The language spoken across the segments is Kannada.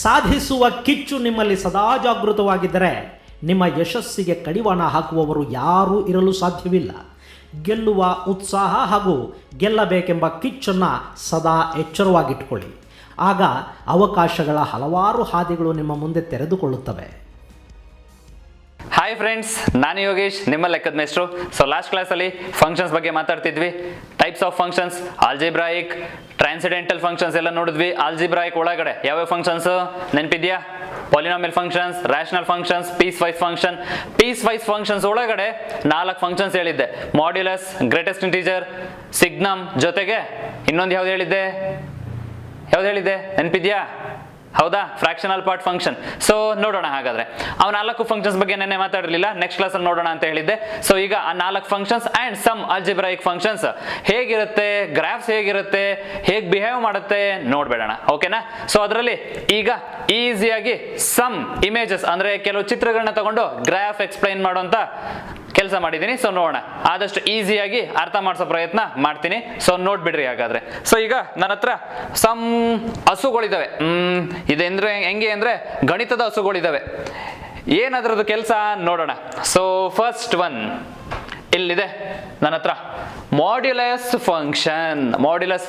ಸಾಧಿಸುವ ಕಿಚ್ಚು ನಿಮ್ಮಲ್ಲಿ ಸದಾ ಜಾಗೃತವಾಗಿದ್ದರೆ ನಿಮ್ಮ ಯಶಸ್ಸಿಗೆ ಕಡಿವಾಣ ಹಾಕುವವರು ಯಾರೂ ಇರಲು ಸಾಧ್ಯವಿಲ್ಲ. ಗೆಲ್ಲುವ ಉತ್ಸಾಹ ಹಾಗೂ ಗೆಲ್ಲಬೇಕೆಂಬ ಕಿಚ್ಚನ್ನು ಸದಾ ಎಚ್ಚರವಾಗಿಟ್ಟುಕೊಳ್ಳಿ. ಆಗ ಅವಕಾಶಗಳ ಹಲವಾರು ಹಾದಿಗಳು ನಿಮ್ಮ ಮುಂದೆ ತೆರೆದುಕೊಳ್ಳುತ್ತವೆ. ಹಾಯ್ ಫ್ರೆಂಡ್ಸ್, ನಾನು ಯೋಗೇಶ್, ನಿಮ್ಮ ಲೆಕ್ಕದ ಮೇಸ್ಟ್ರು. ಸೊ ಲಾಸ್ಟ್ ಕ್ಲಾಸಲ್ಲಿ ಫಂಕ್ಷನ್ಸ್ ಬಗ್ಗೆ ಮಾತಾಡ್ತಿದ್ವಿ. Types of functions, algebraic, transcendental functions ಎಲ್ಲ ನೋಡಿದ್ವಿ. ಆಲ್ಜಿಬ್ರಾಯಿಕ್ ಒಳಗಡೆ ಯಾವ್ಯಾವ ಫಂಕ್ಷನ್ಸ್ ನೆನಪಿದ್ಯಾ? Polynomial functions, rational functions, piecewise function. Piecewise functions ಒಳಗಡೆ 4 ಫಂಕ್ಷನ್ಸ್ ಹೇಳಿದ್ದೆ. ಮಾಡ್ಯುಲಸ್, ಗ್ರೇಟೆಸ್ಟ್ ಇಂಟಿಜರ್, ಸಿಗ್ನಮ್, ಜೊತೆಗೆ ಇನ್ನೊಂದು ಯಾವ್ದು ಹೇಳಿದ್ದೆ ನೆನಪಿದ್ಯಾ? ಹೌದಾ? Fractional part function. ಸೊ ನೋಡೋಣ. ಹಾಗಾದ್ರೆ ಅವ್ 4 ಫಂಕ್ಷನ್ಸ್ ಬಗ್ಗೆ ನೆನ್ನೆ ಮಾತಾಡಿರಲಿಲ್ಲ, ನೆಕ್ಸ್ಟ್ ಕ್ಲಾಸಲ್ಲಿ ನೋಡೋಣ ಅಂತ ಹೇಳಿದ್ದೆ. ಸೊ ಈಗ ಆ 4 functions and some algebraic functions ಹೇಗಿರುತ್ತೆ, ಗ್ರಾಫ್ಸ್ ಹೇಗಿರುತ್ತೆ, ಹೇಗೆ ಬಿಹೇವ್ ಮಾಡುತ್ತೆ ನೋಡ್ಬೇಡೋಣ. ಓಕೆನಾ? ಸೊ ಅದರಲ್ಲಿ ಈಗ ಈಸಿಯಾಗಿ ಸಮ್ ಇಮೇಜಸ್ ಅಂದ್ರೆ ಕೆಲವು ಚಿತ್ರಗಳನ್ನ ತಗೊಂಡು ಗ್ರಾಫ್ ಎಕ್ಸ್ಪ್ಲೈನ್ ಮಾಡುವಂತ ಕೆಲಸ ಮಾಡಿದ್ದೀನಿ. ಸೊ ನೋಡೋಣ, ಆದಷ್ಟು ಈಸಿಯಾಗಿ ಅರ್ಥ ಮಾಡಿಸೋ ಪ್ರಯತ್ನ ಮಾಡ್ತೀನಿ. ಸೊ ನೋಡ್ಬಿಡ್ರಿ ಹಾಗಾದ್ರೆ. ಸೊ ಈಗ ನನ್ನ ಹತ್ರ ಸಮ್ ಹಸುಗಳಿದಾವೆ. ಇದಂದ್ರೆ ಹೆಂಗೆ ಅಂದ್ರೆ ಗಣಿತದ ಹಸುಗಳಿದಾವೆ. ಏನದ್ರದ್ದು ಕೆಲಸ ನೋಡೋಣ. ಸೊ ಫಸ್ಟ್ ಒನ್ ಇಲ್ಲಿದೆ ನನ್ನ ಹತ್ರ, ಮಾಡ್ಯುಲಸ್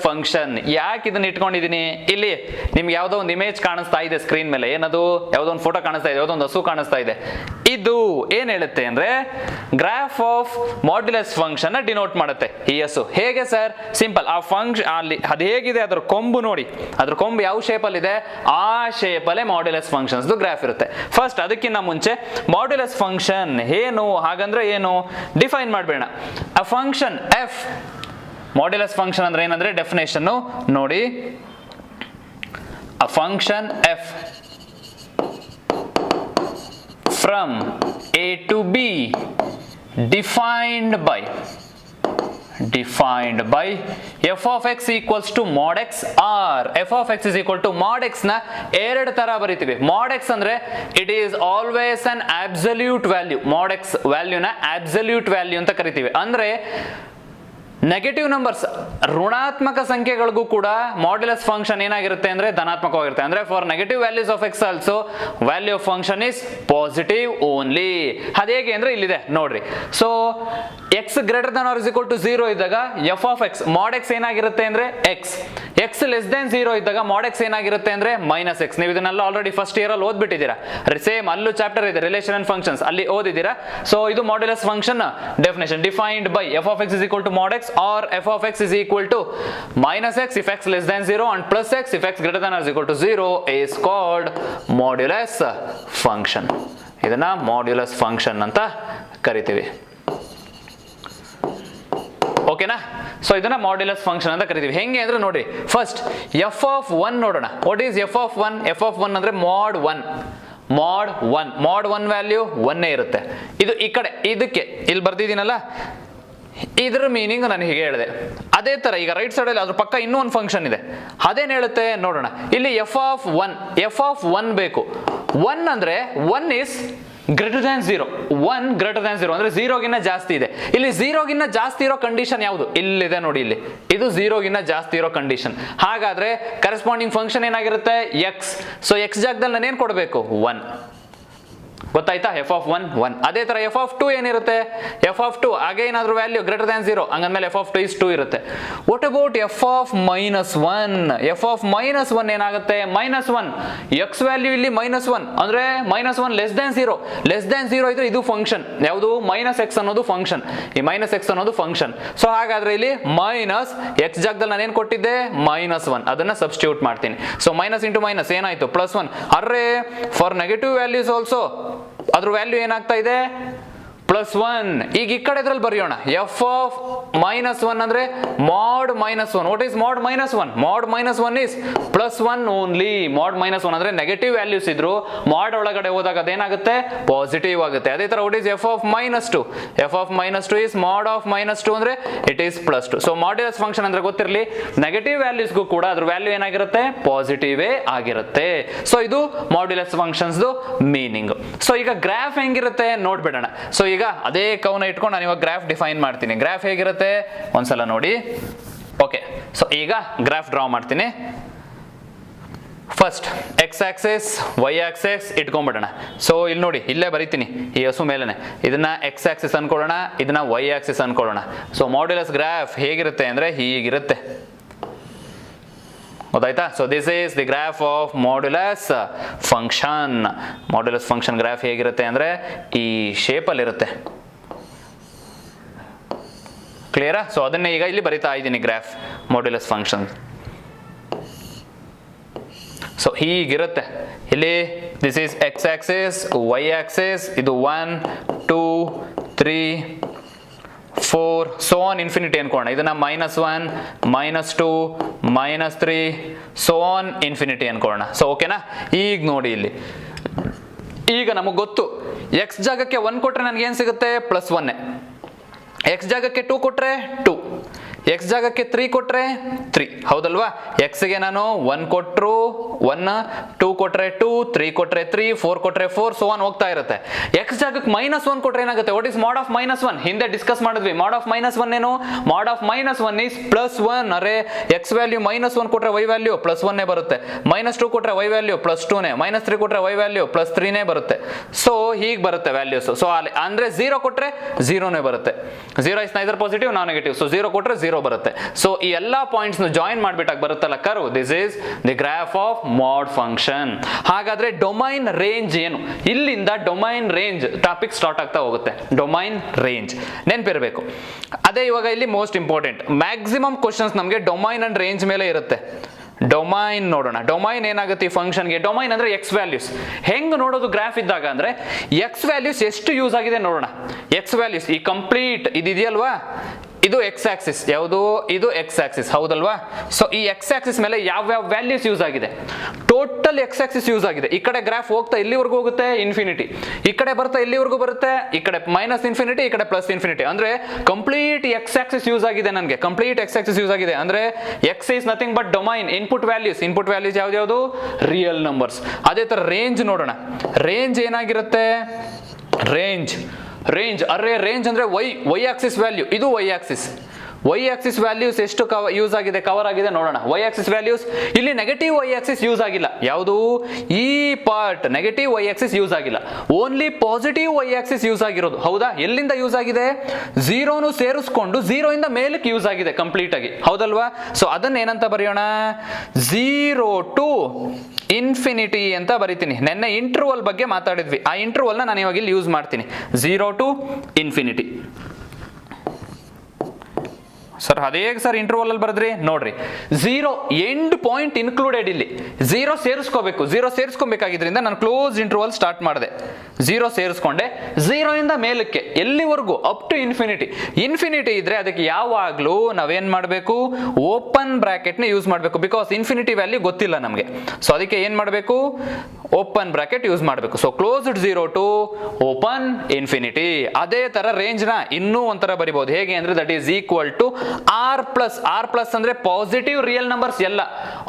ಫಂಕ್ಷನ್. ಯಾಕೆ ಇದನ್ನ ಇಟ್ಕೊಂಡಿದ್ದೀನಿ? ಇಲ್ಲಿ ನಿಮ್ಗೆ ಯಾವುದೋ ಒಂದು ಇಮೇಜ್ ಕಾಣಿಸ್ತಾ ಇದೆ ಸ್ಕ್ರೀನ್ ಮೇಲೆ. ಏನದು? ಯಾವುದೋ ಒಂದು ಫೋಟೋ ಕಾಣಿಸ್ತಾ ಇದೆ, ಯಾವುದೋ ಒಂದು ಹಸು ಕಾಣಿಸ್ತಾ ಇದೆ. ಇದು ಏನ್ ಹೇಳುತ್ತೆ ಅಂದ್ರೆ graph of modulus function denote ಮಾಡುತ್ತೆ ಈ ಹಸು. ಹೇಗೆ ಸರ್? ಸಿಂಪಲ್. ಆ ಫಂಕ್ಷನ್ ಅಲ್ಲಿ ಅದು ಹೇಗಿದೆ, ಅದ್ರ ಕೊಂಬು ನೋಡಿ. ಅದ್ರ ಕೊಂಬು ಯಾವ ಶೇಪ್ ಅಲ್ಲಿ ಇದೆ, ಆ ಶೇಪ್ ಅಲ್ಲೇ ಮಾಡ್ಯುಲಸ್ ಫಂಕ್ಷನ್ಸ್ ಗ್ರಾಫ್ ಇರುತ್ತೆ. ಫಸ್ಟ್ ಅದಕ್ಕಿಂತ ಮುಂಚೆ ಮಾಡ್ಯುಲಸ್ ಫಂಕ್ಷನ್ ಏನು, ಹಾಗಂದ್ರೆ ಏನು ಡಿಫೈನ್ ಮಾಡಬೇಡ. ಆ ಫಂಕ್ಷನ್ ಎಫ್, ಮಾಡ್ಯುಲಸ್ ಫಂಕ್ಷನ್ ಅಂದ್ರೆ ಏನಂದ್ರೆ ಡೆಫಿನೇಷನ್ ನೋಡಿ. a function f from a to b defined by f of x equals to mod x or f of x is equal to mod x ನ ಎರಡು ತರ ಬರೀತೀವಿ. mod x ಅಂದ್ರೆ it is always an absolute value. mod x value ನ absolute value ಅಂತ ಕರಿತೀವಿ. ಅಂದ್ರೆ ನೆಗೆಟಿವ್ ನಂಬರ್ಸ್, ಋಣಾತ್ಮಕ ಸಂಖ್ಯೆಗಳಿಗೂ ಕೂಡ ಮಾಡ್ಯುಲಸ್ ಫಂಕ್ಷನ್ ಏನಾಗಿರುತ್ತೆ ಅಂದ್ರೆ ಧನಾತ್ಮಕವಾಗಿರುತ್ತೆ. ಅಂದ್ರೆ for negative values of x also value of function is positive only. ಅದೇಗೆ ಅಂದ್ರೆ ಇಲ್ಲಿದೆ ನೋಡ್ರಿ. So x greater than or is equal to 0 ಇದ್ದಾಗ f of x mod x ಏನಾಗಿರುತ್ತೆ ಅಂದ್ರೆ ಎಕ್ಸ್ ಲೆಸ್ ದೆನ್ 0 ಇದ್ದಾಗ ಮಾಡ್ ಎಕ್ಸ್ ಏನಾಗಿರುತ್ತೆ ಅಂದ್ರೆ ಮೈನಸ್ ಎಕ್ಸ್. ನೀವು ಇದನ್ನೆಲ್ಲ ಆಲ್ರೆಡಿ ಫಸ್ಟ್ ಇಯರ್ ಅಲ್ಲಿ ಓದ್ಬಿಟ್ಟಿದ್ದೀರಾ. ಸೇಮ್ ಅಲ್ಲೂ ಚಾಪ್ಟರ್ ಇದೆ, ರಿಲೇಷನ್ ಅಂಡ್ ಫಂಕ್ಷನ್ಸ್, ಅಲ್ಲಿ ಓದಿದ್ದೀರಾ. ಸೊ ಇದು modulus function definition. Defined by f of x is equal to mod x or f of x is equal to minus x if x less than 0 and plus x if x greater than or is equal to 0 is called modulus function. ಇದನ್ನ modulus function ಅಂತ ಕರಿತೀವಿ. ಓಕೆನಾ? ಸೊ ಇದನ್ನ ಮಾಡ್ಯುಲಸ್ ಫಂಕ್ಷನ್ ಅಂತ ಕರಿತೀವಿ. ಹೆಂಗೆ ಅಂದ್ರೆ ನೋಡಿ, ಫಸ್ಟ್ ಎಫ್ ಆಫ್ 1 ನೋಡೋಣ. What is f of 1? F of 1 ಅಂದ್ರೆ mod 1 ವ್ಯಾಲ್ಯೂ 1 ಇರುತ್ತೆ. ಇದು ಈ ಕಡೆ ಇದಕ್ಕೆ ಇಲ್ಲಿ ಬರ್ದಿದ್ದೀನಲ್ಲ, ಇದ್ರ ಮೀನಿಂಗ್ ನಾನು ಹೀಗೆ ಹೇಳಿದೆ. ಅದೇ ತರ ಈಗ ರೈಟ್ ಸೈಡ್ ಅಲ್ಲಿ ಅದ್ರ ಪಕ್ಕ ಇನ್ನೂ ಒಂದು ಫಂಕ್ಷನ್ ಇದೆ. ಅದೇನ್ ಹೇಳುತ್ತೆ ನೋಡೋಣ. ಇಲ್ಲಿ ಎಫ್ ಆಫ್ 1 ಬೇಕು. 1 ಅಂದ್ರೆ 1 is greater than 0. 1 greater than 0 ಅಂದ್ರೆ 0 ಗಿನ್ನ ಜಾಸ್ತಿ ಇದೆ. ಇಲ್ಲಿ 0 ಗಿನ್ನ ಜಾಸ್ತಿ ಇರೋ ಕಂಡೀಷನ್ ಯಾವುದು? ಇಲ್ಲಿದೆ ನೋಡಿ, ಇಲ್ಲಿ ಇದು 0 ಗಿನ್ನ ಜಾಸ್ತಿ ಇರೋ ಕಂಡೀಷನ್. ಹಾಗಾದ್ರೆ ಕರೆಸ್ಪಾಂಡಿಂಗ್ ಫಂಕ್ಷನ್ ಏನಾಗಿರುತ್ತೆ? ಎಕ್ಸ್. ಸೊ ಎಕ್ಸ್ ಜಾಗದಲ್ಲಿ ನಾನು ಏನ್ ಕೊಡಬೇಕು? 1. ಗೊತ್ತಾಯ್ತಾ? F of 1. ಅದೇ ತರ ಎಫ್ ಆಫ್ 2 ಏನಿರುತ್ತೆ? ಎಫ್ ಆಫ್ 2 ಹಾಗೆ ಏನಾದ್ರೂ ವ್ಯಾಲ್ಯೂ ಗ್ರೇಟರ್ ದ್ಯಾನ್ 0 ಹಂಗಂದ್ಮೇಲೆ ಎಫ್ ಆಫ್ 2 ಇಸ್ 2 ಇರುತ್ತೆ. What about f of -1? F of -1 ಏನಾಗುತ್ತೆ? -1 ಎಕ್ಸ್ ವ್ಯಾಲ್ಯೂ ಇಲ್ಲಿ -1 ಅಂದ್ರೆ -1 ಲೆಸ್ ದ್ಯಾನ್ 0 ಇದ್ರೆ ಇದು ಫಂಕ್ಷನ್ ಯಾವುದು? ಮೈನಸ್ ಎಕ್ಸ್ ಅನ್ನೋದು ಫಂಕ್ಷನ್. ಈ ಮೈನಸ್ ಎಕ್ಸ್ ಅನ್ನೋದು ಫಂಕ್ಷನ್. ಸೊ ಹಾಗಾದ್ರೆ ಇಲ್ಲಿ ಮೈನಸ್ ಎಕ್ಸ್ ಜಾಗದಲ್ಲಿ ನಾನು ಏನ್ ಕೊಟ್ಟಿದ್ದೆ? -1. ಅದನ್ನ ಸಬ್ಸ್ಟಿಟ್ಯೂಟ್ ಮಾಡ್ತೀನಿ. ಸೊ ಮೈನಸ್ ಇಂಟು ಮೈನಸ್ ಏನಾಯ್ತು? +1. ಅರ್ರೇ ಫಾರ್ ನೆಗೆಟಿವ್ ವ್ಯಾಲ್ಯೂಸ್ ಆಲ್ಸೋ ಅದ್ರ ವ್ಯಾಲ್ಯೂ ಏನಾಗ್ತಾ ಇದೆ? +1. ಈಗ ಈ ಕಡೆ ಇದ್ರಲ್ಲಿ ಬರೆಯೋಣ. ಎಫ್ ಆಫ್ -1 ಅಂದ್ರೆ mod -1. What is mod -1? mod -1 is +1 only. mod -1 ಅಂದ್ರೆ ನೆಗೆಟಿವ್ ವ್ಯಾಲ್ಯೂಸ್ ಇದ್ರು ಮಾಡ್ ಒಳಗಡೆ ಹೋದಾಗ ಅದೇನಾಗುತ್ತೆ? ಪಾಸಿಟಿವ್ ಆಗುತ್ತೆ. ಅದೇ ತರ what is f of -2? F of -2 is mod of -2 ಅಂದ್ರೆ it is +2. So modulus function ಅಂದ್ರೆ ಗೊತ್ತಿರಲಿ, ನೆಗೆಟಿವ್ ವ್ಯಾಲ್ಯೂಸ್ಗೂ ಕೂಡ ಅದ್ರ ವ್ಯಾಲ್ಯೂ ಏನಾಗಿರುತ್ತೆ? ಪಾಸಿಟಿವೇ ಆಗಿರುತ್ತೆ. ಸೊ ಇದು ಮಾಡ್ಯುಲಸ್ ಫಂಕ್ಷನ್ಸ್ ಮೀನಿಂಗ್. ಸೊ ಈಗ ಗ್ರಾಫ್ ಹೆಂಗಿರುತ್ತೆ ನೋಡ್ಬಿಡೋಣ. ಸೊ ಈಗ ಅದೇ ಕೌನ ಇಟ್ಕೊಂಡು ನಾನು ಇವಾಗ ಗ್ರಾಫ್ ಡಿಫೈನ್ ಮಾಡ್ತೀನಿ. ಗ್ರಾಫ್ ಹೇಗಿರುತ್ತೆ ಒಂದ್ಸಲ ನೋಡಿ. ಓಕೆ, ಸೊ ಈಗ ಗ್ರಾಫ್ ಡ್ರಾ ಮಾಡ್ತೀನಿ. First x axis y axis ಇಟ್ಕೊಂಡ್ಬಿಡೋಣ. ಸೊ ಇಲ್ಲಿ ನೋಡಿ, ಇಲ್ಲೇ ಬರಿತೀನಿ ಈ ಹಸು ಮೇಲೆನೆ, ಇದನ್ನ ಎಕ್ಸ್ ಆಕ್ಸಿಸ್ ಅನ್ಕೊಳ್ಳೋಣ, ಇದನ್ನ ವೈ ಆಕ್ಸಿಸ್ ಅನ್ಕೊಳ್ಳೋಣ. ಸೊ ಮಾಡ್ಯುಲಸ್ ಗ್ರಾಫ್ ಹೇಗಿರುತ್ತೆ ಅಂದ್ರೆ ಹೀಗಿರುತ್ತೆ, ಗೊತ್ತಾಯ್ತಾ? So this is the graph of modulus function. Modulus function graph ಹೇಗಿರುತ್ತೆ ಅಂದ್ರೆ ಈ ಶೇಪಲ್ಲಿ ಇರುತ್ತೆ. ಕ್ಲಿಯರಾ? ಸೊ ಅದನ್ನೇ ಈಗ ಇಲ್ಲಿ ಬರಿತಾ ಇದ್ದೀನಿ, ಗ್ರಾಫ್ ಮಾಡ್ಯುಲಸ್ ಫಂಕ್ಷನ್. ಸೊ ಹೀಗಿರುತ್ತೆ ಇಲ್ಲಿ. This is x axis, y axis, ಇದು 1 2 3 4 ಸೋ ಆನ್ ಇನ್ಫಿನಿಟಿ ಅನ್ಕೋಣ. ಇದನ್ನ -1 -2 -3 ಸೋ ಆನ್ ಇನ್ಫಿನಿಟಿ ಅನ್ಕೋಣ. ಸೊ ಓಕೆನಾ? ಈಗ ನೋಡಿ ಇಲ್ಲಿ, ಈಗ ನಮಗೆ ಗೊತ್ತು ಎಕ್ಸ್ ಜಾಗಕ್ಕೆ 1 ಕೊಟ್ರೆ ನನಗೆ ಏನು ಸಿಗುತ್ತೆ? +1. ಎಕ್ಸ್ ಜಾಗಕ್ಕೆ 2 ಕೊಟ್ರೆ 2, ಎಕ್ಸ್ ಜಾಗಕ್ಕೆ 3 ಕೊಟ್ರೆ 3, ಹೌದಲ್ವಾ? ಎಕ್ಸ್ಗೆ ನಾನು 1 ಕೊಟ್ರು 1, 2 ಕೊಟ್ರೆ 2, 3 ಕೊಟ್ರೆ 3, 4 ಕೊಟ್ರೆ 4, ಸೋ ಆನ್ ಹೋಗ್ತಾ ಇರುತ್ತೆ. ಎಕ್ಸ್ ಜಾಗಕ್ಕೆ -1 ಕೊಟ್ರೆ ಏನಾಗುತ್ತೆ? ವಾಟ್ ಇಸ್ ಮಾಡ್ ಆಫ್ -1? ಹಿಂದೆ ಡಿಸ್ಕಸ್ ಮಾಡಿದ್ವಿ. ಮಾಡ್ ಆಫ್ -1 ಏನು? ಮಾಡ್ ಆಫ್ -1 ಈಸ್ +1. ಅರೆ ಎಕ್ಸ್ ವ್ಯಾಲ್ಯೂ -1 ಕೊಟ್ರೆ ವೈ ವ್ಯಾಲ್ಯೂ +1 ಬರುತ್ತೆ, -2 ಕೊಟ್ರೆ ವೈ ವ್ಯಾಲ್ಯೂ +2, -3 ಕೊಟ್ರೆ ವೈ ವ್ಯಾಲ್ಯೂ +3 ಬರುತ್ತೆ. ಸೊ ಹೀಗೆ ಬರುತ್ತೆ ವ್ಯಾಲ್ಯೂಸ್. ಸೊ ಅಂದ್ರೆ 0 ಕೊಟ್ರೆ 0 ಬರುತ್ತೆ. 0 is neither positive non negative. So 0 ಕೊಟ್ರೆ 0 ಬರುತ್ತೆ. ಸೊ ಈ ಎಲ್ಲಾ ಪಾಯಿಂಟ್ಸ್ ಜಾಯಿನ್ ಮಾಡ್ಬಿಟ್ಟಾಗ ಬರುತ್ತಲ್ಲ curve, this is the graph of mod function. ಹಾಗಾದ್ರೆ ಡೊಮೈನ್ ರೇಂಜ್ ಏನು? ಇಲ್ಲಿಂದ ಡೊಮೈನ್ ರೇಂಜ್ ಟಾಪಿಕ್ ಸ್ಟಾರ್ಟ್ ಆಗ್ತಾ ಹೋಗುತ್ತೆ. ಡೊಮೈನ್ ರೇಂಜ್ ನೆನಪಿರಬೇಕು. ಅದೇ ಇವಾಗ ಇಲ್ಲಿ ಮೋಸ್ಟ್ ಇಂಪಾರ್ಟೆಂಟ್, ಮ್ಯಾಕ್ಸಿಮಮ್ ಕ್ವಶನ್ಸ್ ನಮಗೆ ಡೊಮೈನ್ ಅಂಡ್ ರೇಂಜ್ ಮೇಲೆ ಇರುತ್ತೆ. ಡೊಮೈನ್ ನೋಡೋಣ. ಡೊಮೈನ್ ಏನಾಗುತ್ತೆ ಈ ಫಂಕ್ಷನ್ಗೆ? ಡೊಮೈನ್ ಅಂದ್ರೆ ಎಕ್ಸ್ ವ್ಯಾಲ್ಯೂಸ್. ಹೆಂಗ್ ನೋಡೋದು ಗ್ರಾಫ್ ಇದ್ದಾಗ ಅಂದ್ರೆ ಎಕ್ಸ್ ವ್ಯಾಲ್ಯೂಸ್ ಎಷ್ಟು ಯೂಸ್ ಆಗಿದೆ ನೋಡೋಣ. ಎಕ್ಸ್ ವ್ಯಾಲ್ಯೂಸ್ ಈ ಕಂಪ್ಲೀಟ್ ಇದೆಯಲ್ವಾ, ಇದು ಎಕ್ಸ್ ಆಕ್ಸಿಸ್, ಯಾವುದು? ಇದು ಎಕ್ಸ್ ಆಕ್ಸಿಸ್, ಹೌದಲ್ವಾ? ಸೊ ಈ ಎಕ್ಸ್ ಆಕ್ಸಿಸ್ ಮೇಲೆ ಯಾವ ವ್ಯಾಲ್ಯೂಸ್ ಯೂಸ್ ಆಗಿದೆ? ಟೋಟಲ್ ಎಕ್ಸ್ ಆಕ್ಸಿಸ್ ಯೂಸ್ ಆಗಿದೆ. ಈ ಕಡೆ ಗ್ರಾಫ್ ಹೋಗ್ತಾ ಇಲ್ಲಿವರೆಗೂ ಹೋಗುತ್ತೆ ಇನ್ಫಿನಿಟಿ, ಈ ಕಡೆ ಬರ್ತಾ ಇಲ್ಲಿವರೆಗೂ ಬರುತ್ತೆ, ಈ ಕಡೆ -∞, ಈ ಕಡೆ +∞. ಅಂದ್ರೆ ಕಂಪ್ಲೀಟ್ ಎಕ್ಸ್ ಆಕ್ಸಿಸ್ ಯೂಸ್ ಆಗಿದೆ ನನಗೆ. ಕಂಪ್ಲೀಟ್ ಎಕ್ಸ್ ಆಕ್ಸಿಸ್ ಯೂಸ್ ಆಗಿದೆ ಅಂದ್ರೆ x is nothing but domain. Input values ಯಾವ್ದು? Real numbers. ಅದೇ ತರ ರೇಂಜ್ ನೋಡೋಣ. ರೇಂಜ್ ಏನಾಗಿರುತ್ತೆ? ರೇಂಜ್ ಅರೆ ರೇಂಜ್ ಅಂದ್ರೆ ವೈ ಆಕ್ಸಿಸ್ ವ್ಯಾಲ್ಯೂ, ಇದು y axis. Y axis values ಎಷ್ಟು ಯೂಸ್ ಆಗಿದೆ, ಕವರ್ ಆಗಿದೆ ನೋಡೋಣ. ವೈ ಆಕ್ಸಿಸ್ ವ್ಯಾಲ್ಯೂಸ್ ಇಲ್ಲಿ ನೆಗೆಟಿವ್ ವೈ ಆಕ್ಸಿಸ್ ಯೂಸ್ ಆಗಿಲ್ಲ. ಯಾವುದು? ಈ part negative y axis use ಆಗಿಲ್ಲ, only positive y axis use ಆಗಿರೋದು. ಹೌದಾ? ಎಲ್ಲಿಂದ ಯೂಸ್ ಆಗಿದೆ? 0 ಸೇರಿಸ್ಕೊಂಡು 0 ಇಂದ ಮೇಲಕ್ಕೆ ಯೂಸ್ ಆಗಿದೆ ಕಂಪ್ಲೀಟ್ ಆಗಿ, ಹೌದಲ್ವಾ? ಸೊ ಅದನ್ನ ಏನಂತ ಬರೆಯೋಣ? 0 to ಇನ್ಫಿನಿಟಿ ಅಂತ ಬರಿತೀನಿ. ನೆನ್ನೆ ಇಂಟರ್ವಲ್ ಬಗ್ಗೆ ಮಾತಾಡಿದ್ವಿ, ಆ ಇಂಟರ್ವಲ್ ನಾನು ಇವಾಗ ಇಲ್ಲಿ ಯೂಸ್ ಮಾಡ್ತೀನಿ. 0 to ಇನ್ಫಿನಿಟಿ. ಸರ್ ಅದೇ ಸರ್ ಇಂಟರ್ವಲ್ ಅಲ್ಲಿ ಬರೆದ್ರಿ ನೋಡ್ರಿ, 0 ಎಂಡ್ ಪಾಯಿಂಟ್ ಇನ್ಕ್ಲೂಡೆಡ್. ಇಲ್ಲಿ 0 ಸೇರಿಸ್ಕೋಬೇಕು. 0 ಸೇರಿಸ್ಕೊಬೇಕಾಗಿದ್ರಿಂದ ನಾನು ಕ್ಲೋಸ್ ಇಂಟರ್ವಲ್ ಸ್ಟಾರ್ಟ್ ಮಾಡಿದೆ. 0 ಸೇರಿಸ್ಕೊಂಡೆ, 0 ಇಂದ ಮೇಲಕ್ಕೆ ಎಲ್ಲಿವರೆಗೂ? Up to infinity. ಇನ್ಫಿನಿಟಿ ಇದ್ರೆ ಅದಕ್ಕೆ ಯಾವಾಗ್ಲೂ ನಾವೇನ್ ಮಾಡಬೇಕು? ಓಪನ್ ಬ್ರಾಕೆಟ್ ನ ಯೂಸ್ ಮಾಡಬೇಕು. ಬಿಕಾಸ್ ಇನ್ಫಿನಿಟಿ ವ್ಯಾಲ್ಯೂ ಗೊತ್ತಿಲ್ಲ ನಮಗೆ. ಸೊ ಅದಕ್ಕೆ ಏನ್ ಮಾಡಬೇಕು? ಓಪನ್ ಬ್ರಾಕೆಟ್ ಯೂಸ್ ಮಾಡಬೇಕು. So closed 0 to open infinity. ಅದೇ ತರ ರೇಂಜ್ ನ ಇನ್ನೂ ಒಂಥರ ಬರಿಬಹುದು. ಹೇಗೆ ಅಂದ್ರೆ that is equal to R plus ಅಂದ್ರೆ ಪಾಸಿಟಿವ್ ರಿಯಲ್ ನಂಬರ್ಸ್ ಎಲ್ಲ,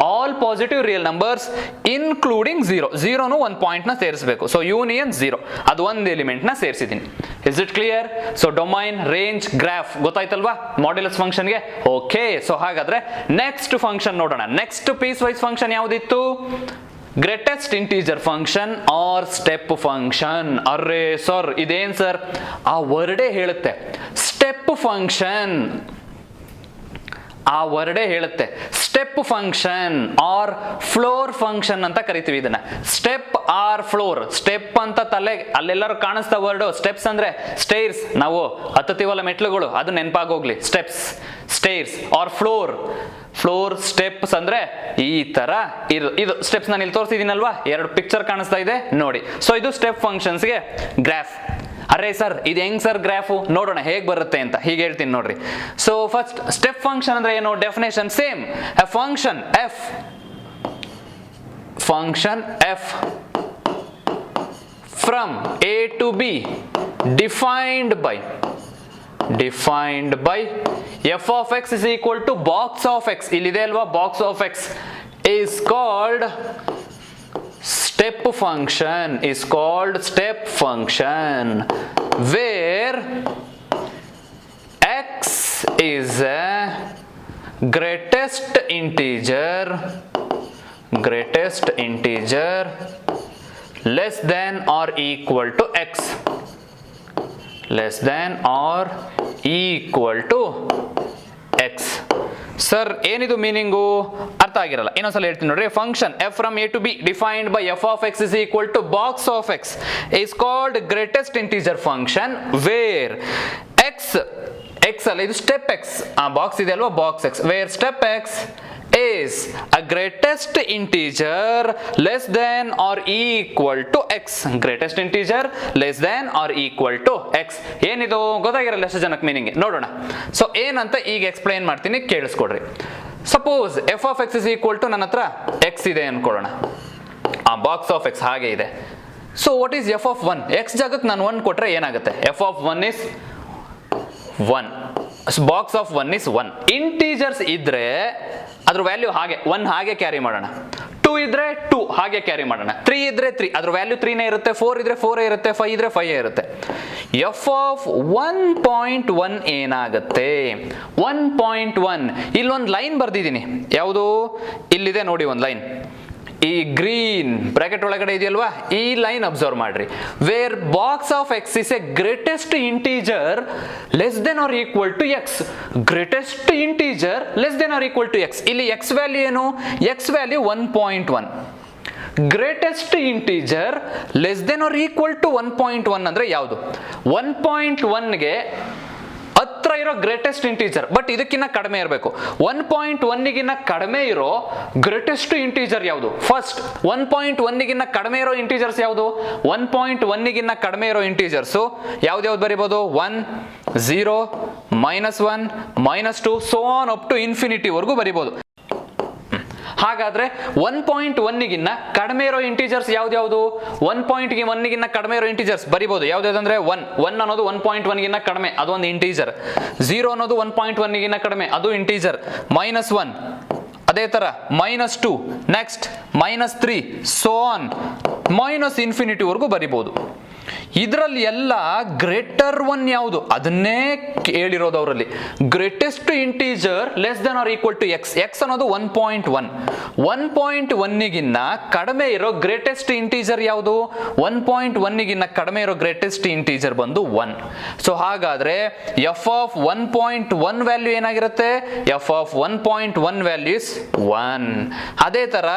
all positive real numbers including 0. 0 ಒಂದು ಪಾಯಿಂಟ್ ನ ಸೇರಿಸಬೇಕು. ಸೊ ಯೂನಿಯನ್ 0, ಅದು ಒಂದು ಎಲಿಮೆಂಟ್ ನ ಸೇರಿಸಿದ್ದೀನಿ. Is it clear? So domain, range, graph ಗೊತ್ತಾಯ್ತಲ್ವಾ ಮಾಡ್ಯುಲಸ್ ಫಂಕ್ಷನ್ಗೆ? ಓಕೆ. ಸೊ ಹಾಗಾದ್ರೆ ನೆಕ್ಸ್ಟ್ ಫಂಕ್ಷನ್ ನೋಡೋಣ. ನೆಕ್ಸ್ಟ್ ಪೀಸ್ ವೈಸ್ ಫಂಕ್ಷನ್ ಯಾವುದಿತ್ತು? Greatest integer function or step function. ಅರ್ರೇ ಸರ್ ಇದೇನ್ ಸರ್? ಆ ವರ್ಡೇ ಹೇಳುತ್ತೆ ಸ್ಟೆಪ್ ಫಂಕ್ಷನ್. ಆ ವರ್ಡೇ ಹೇಳುತ್ತೆ step function or floor function ಅಂತ ಕರಿತೀವಿ ಇದನ್ನ. Step R floor. ಸ್ಟೆಪ್ ಅಂತ ತಲೆ ಅಲ್ಲೆಲ್ಲರೂ ಕಾಣಿಸ್ತಾ ವರ್ಡ್. ಸ್ಟೆಪ್ಸ್ ಅಂದ್ರೆ ಸ್ಟೇರ್ಸ್, ನಾವು ಹತ್ತುತ್ತೀವಲ್ಲ ಮೆಟ್ಲುಗಳು, ಅದು ನೆನಪಾಗೋಗ್ಲಿ. Steps, stairs or floor. Steps ಅಂದ್ರೆ ಈ ತರ ಇದು ಸ್ಟೆಪ್ಸ್ ನಾನು ಇಲ್ಲಿ ತೋರಿಸಿದ್ದೀನಲ್ವಾ, 2 ಪಿಕ್ಚರ್ ಕಾಣಿಸ್ತಾ ಇದೆ ನೋಡಿ. ಸೊ ಇದು ಸ್ಟೆಪ್ ಫಂಕ್ಷನ್ಸ್ಗೆ ಗ್ರಾಫ್. ಅರೇ ಸರ್ ಇದು ಹೆಂಗ್ ಸರ್ ಗ್ರಾಫು? ನೋಡೋಣ ಹೇಗೆ ಬರುತ್ತೆ ಅಂತ. ಹೀಗೆ ಹೇಳ್ತೀನಿ ನೋಡ್ರಿ. ಸೊ ಫಸ್ಟ್ ಸ್ಟೆಪ್ ಫಂಕ್ಷನ್ ಅಂದ್ರೆ ಏನು? Definition same. A function f from A to B defined by f of x is equal to box of x. ಇಲ್ಲಿದೆ ಅಲ್ವಾ box of x is called step function where x is a greatest integer greatest integer less than or equal to x, less than or equal to x. Sir ಏನಿದು ಮೀನಿಂಗು ಅರ್ಥ ಆಗಿರಲ್ಲ, ಇನ್ನೊಂದ್ಸಲ ಹೇಳ್ತೀನಿ ನೋಡ್ರಿ. Function f from A to B defined by f of x is equal to box of x is called greatest integer function where x ಅಲ್ಲ, ಇದು ಸ್ಟೆಪ್ ಎಕ್ಸ್, ಆ ಬಾಕ್ಸ್ ಇದೆ ಅಲ್ವಾ, box x, where step x is a greatest integer less than or equal to x, greatest integer less than or equal to x. ಏನಿದು ಗೊತ್ತಾಗಿರಲ್ಲ ಎಷ್ಟು ಜನಕ್ಕೆ ಮೀನಿಂಗ್, ನೋಡೋಣ. ಸೊ ಏನಂತ ಈಗ ಎಕ್ಸ್ಪ್ಲೈನ್ ಮಾಡ್ತೀನಿ, ಕೇಳಿಸ್ಕೊಡ್ರಿ. Suppose f of x is equal to ನನ್ನ ಹತ್ರ ಎಕ್ಸ್ ಇದೆ ಅನ್ಕೊಳ್ಳೋಣ, ಆ ಬಾಕ್ಸ್ ಆಫ್ ಎಕ್ಸ್ ಹಾಗೆ ಇದೆ. So what is f of one? X ಜಾಗಕ್ಕೆ ನಾನು 1 ಕೊಟ್ರೆ ಏನಾಗುತ್ತೆ? F of one is 1, box of one is 1. Integers ಇದ್ರೆ ಅದ್ರ ವ್ಯಾಲ್ಯೂ ಹಾಗೆ 1 ಹಾಗೆ ಕ್ಯಾರಿ ಮಾಡೋಣ, 2 ಇದ್ರೆ 2 ಹಾಗೆ ಕ್ಯಾರಿ ಮಾಡೋಣ, 3 ಇದ್ರೆ 3 ಅದ್ರ ವ್ಯಾಲ್ಯೂ 3ನೇ ಇರುತ್ತೆ, 4 ಇದ್ರೆ 4 ಇರುತ್ತೆ, 5 ಇದ್ರೆ 5 ಇರುತ್ತೆ. ಎಫ್ ಆಫ್ 1.1 ಏನಾಗುತ್ತೆ? 1.1 ಇಲ್ಲೊಂದು ಲೈನ್ ಬರ್ದಿದ್ದೀನಿ, ಯಾವುದು ಇಲ್ಲಿದೆ ನೋಡಿ, ಒಂದು ಲೈನ್, ಈ ಗ್ರೀನ್ ಬ್ರಾಕೆಟ್ ಒಳಗಡೆ ಇದೆಯಲ್ವಾ, ಈ ಲೈನ್ ಅಬ್ಸರ್ವ್ ಮಾಡ್ರಿ. Where box of x is a greatest integer less than or equal to x, greatest integer less than or equal to x. ಇಲ್ಲಿ ಎಕ್ಸ್ ವ್ಯಾಲ್ಯೂ ಏನು? X value 1.1. Greatest integer less than or equal to 1.1 ಅಂದ್ರೆ ಯಾವುದು? 1.1ಗೆ ಹತ್ರ ಇರೋ ಗ್ರೇಟೆಸ್ಟ್ ಇಂಟೀಜರ್, ಬಟ್ ಇದಕ್ಕಿಂತ ಕಡಿಮೆ ಇರಬೇಕು. 1.1ಗಿನ್ನ ಕಡಿಮೆ ಇರೋ ಗ್ರೇಟೆಸ್ಟ್ ಇಂಟೀಜರ್ ಯಾವುದು? ಫಸ್ಟ್ 1.1ಗಿನ್ನ ಕಡಿಮೆ ಇರೋ ಇಂಟೀಜರ್ಸ್ ಯಾವುದು? 1.1ಗಿನ್ನ ಕಡಿಮೆ ಇರೋ ಇಂಟೀಜರ್ಸು ಯಾವ್ದು ಬರಿಬೋದು? 1, 0, -1, -2 so on up to infinity ವರೆಗೂ ಬರಿಬೋದು. ಹಾಗಾದ್ರೆ 1.1ಗಿನ್ನ ಕಡಿಮೆ ಇರೋ ಇಂಟೀಜರ್ಸ್ ಯಾವ್ದು? 1.1ಗಿನ್ನ ಕಡಿಮೆ ಇರೋ ಇಂಟೀಜರ್ಸ್ ಬರಿಬಹುದು ಯಾವ್ದಂದ್ರೆ 1 ಅನ್ನೋದು 1.1ಗಿನ್ನ ಕಡಿಮೆ, ಅದು ಒಂದು ಇಂಟೀಜರ್. 0 ಅನ್ನೋದು 1.1ಗಿನ್ನ ಕಡಿಮೆ, ಅದು ಇಂಟೀಜರ್. -1 ಅದೇ ತರ, -2 ನೆಕ್ಸ್ಟ್ -3 ಸೋ ಆನ್ --ಇನ್ಫಿನಿಟಿ ವರೆಗೂ ಬರಿಬಹುದು. ಇದರಲ್ಲಿ ಎಲ್ಲ ಗ್ರೇಟರ್ ಒನ್ ಯಾವುದು ಅದನ್ನೇ ಹೇಳಿರೋದು ಅವರಲ್ಲಿ. Greatest integer less than or equal to x, x ಅನ್ನೋದು 1.1. 1.1ಗಿನ್ನ ಕಡಿಮೆ ಇರೋ ಗ್ರೇಟೆಸ್ಟ್ ಇಂಟೀಜರ್ ಯಾವುದು? 1.1ಗಿನ್ನ ಕಡಿಮೆ ಇರೋ ಗ್ರೇಟೆಸ್ಟ್ ಇಂಟೀಜರ್ ಬಂದು 1. ಸೊ ಹಾಗಾದ್ರೆ ಎಫ್ ಆಫ್ 1.1 ವ್ಯಾಲ್ಯೂ ಏನಾಗಿರುತ್ತೆ? F of 1.1 value is 1. ಅದೇ ತರ